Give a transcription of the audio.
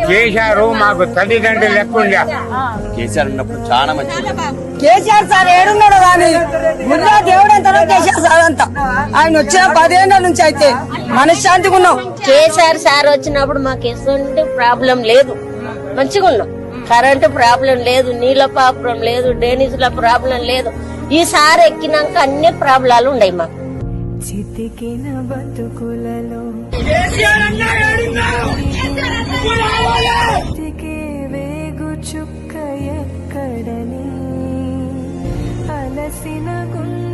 చేశారు. మాకు తల్లిదండ్రులు లెక్కుండే. కేసీఆర్ ఉన్నప్పుడు చాలా మంచి. కేసీఆర్ సార్ ఏడున్నాడు కానీ గుళ్ళో దేవుడు ఎంత కేసీఆర్ సార్ అంతా. ఆయన వచ్చిన 10 ఏళ్ల నుంచి అయితే మనశ్శాంతిగా ఉన్నాం. కేసీఆర్ సార్ వచ్చినప్పుడు మాకు ఎటువంటి ప్రాబ్లం లేదు, మంచిగా ఉన్నాం. కరెంటు ప్రాబ్లం లేదు, నీళ్ళ ప్రాబ్లం లేదు, డ్రైనేజీల ప్రాబ్లం లేదు. ఈ సార్ ఎక్కినాక అన్ని ప్రాబ్లాలు ఉన్నాయి మాకు. చితికిన బతుకులలో వేగు చుక్క ఎక్కడని అలసిన గుండె